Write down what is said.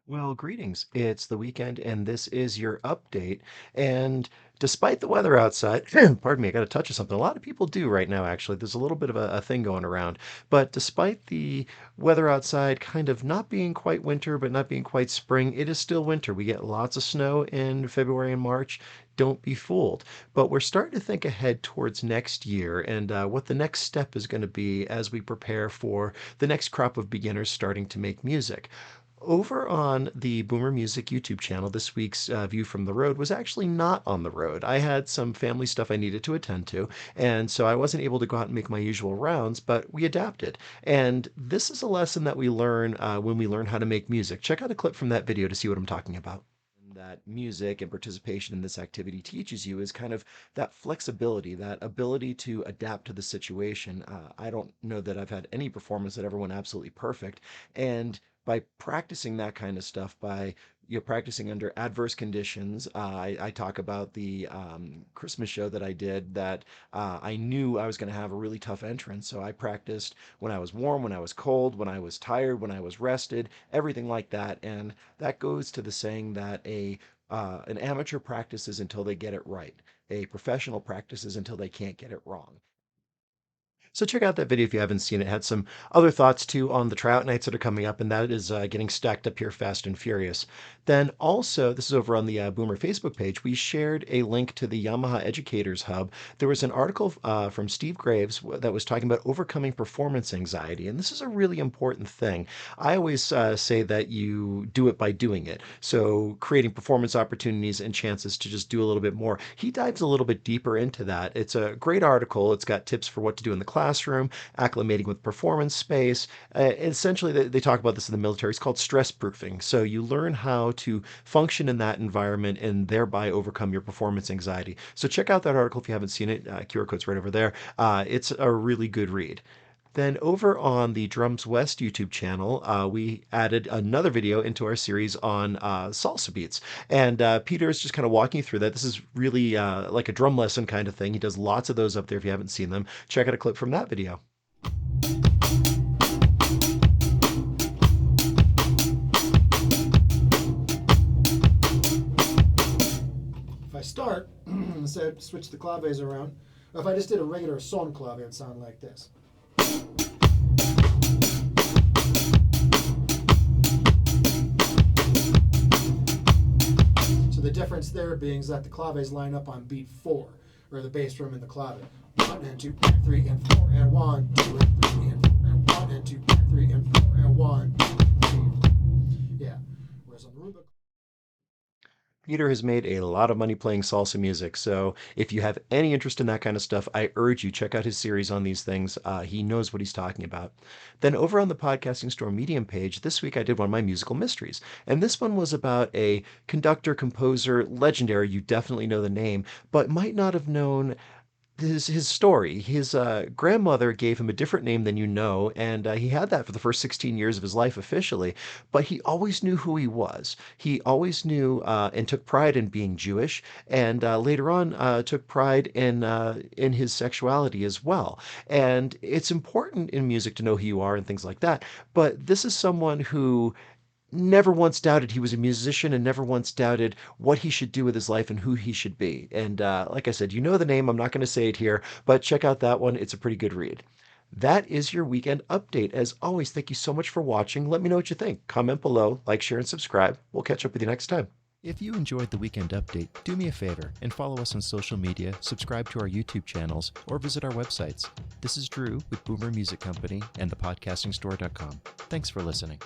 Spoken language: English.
Well, greetings. It's the weekend, and this is your update. And despite the weather outside, pardon me, I got a touch of something. A lot of people do right now, actually. There's a little bit of a thing going around. But despite the weather outside kind of not being quite winter, but not being quite spring, it is still winter. We get lots of snow in February and March. Don't be fooled. But we're starting to think ahead towards next year and what the next step is going to be as we prepare for the next crop of beginners starting to make music. Over on the Boomer Music YouTube channel, this week's View from the Road was actually not on the road. I had some family stuff I needed to attend to, and so I wasn't able to go out and make my usual rounds, but we adapted. And this is a lesson that we learn when we learn how to make music. Check out a clip from that video to see what I'm talking about. That music and participation in this activity teaches you is kind of that flexibility, that ability to adapt to the situation. I don't know that I've had any performance that ever went absolutely perfect. And by practicing that kind of stuff, by practicing under adverse conditions, I talk about the Christmas show that I did that I knew I was going to have a really tough entrance. So I practiced when I was warm, when I was cold, when I was tired, when I was rested, everything like that. And that goes to the saying that an amateur practices until they get it right. A professional practices until they can't get it wrong. So check out that video if you haven't seen it. Had some other thoughts too on the tryout nights that are coming up, and that is getting stacked up here fast and furious. Then also, this is over on the Boomer Facebook page. We shared a link to the Yamaha Educators Hub. There was an article from Steve Graves that was talking about overcoming performance anxiety, and this is a really important thing. I always say that you do it by doing it. So creating performance opportunities and chances to just do a little bit more. He dives a little bit deeper into that. It's a great article. It's got tips for what to do in the classroom, acclimating with performance space. Essentially, they talk about this in the military. It's called stress proofing. So you learn how to function in that environment and thereby overcome your performance anxiety. So check out that article if you haven't seen it. QR code's right over there. It's a really good read. Then over on the Drums West YouTube channel, we added another video into our series on salsa beats. And Peter is just kind of walking you through that. This is really like a drum lesson kind of thing. He does lots of those up there if you haven't seen them. Check out a clip from that video. If I start, instead switch the claves around, or if I just did a regular son clave, it'd sound like this. So the difference there being is that the claves line up on beat 4, or the bass drum in the clave. 1 and 2 and 3 and 4 and 1, 2 and 3 and 4 and 1 and 2 and 3 and 4 and 1, 2 and 3. Yeah. Whereas on the Roomba. Peter has made a lot of money playing salsa music, so if you have any interest in that kind of stuff, I urge you check out his series on these things. He knows what he's talking about. Then over on the Podcasting Store Medium page, this week I did one of my musical mysteries, and this one was about a conductor, composer, legendary. You definitely know the name, but might not have known his story. His grandmother gave him a different name than you know, and he had that for the first 16 years of his life officially. But he always knew who he was. He always knew and took pride in being Jewish, and later on took pride in his sexuality as well. And it's important in music to know who you are and things like that. But this is someone who never once doubted he was a musician and never once doubted what he should do with his life and who he should be. And like I said, you know the name. I'm not going to say it here, but check out that one. It's a pretty good read. That is your weekend update. As always, thank you so much for watching. Let me know what you think. Comment below, like, share, and subscribe. We'll catch up with you next time. If you enjoyed the weekend update, do me a favor and follow us on social media, subscribe to our YouTube channels, or visit our websites. This is Drew with Boomer Music Company and thepodcastingstore.com. Thanks for listening.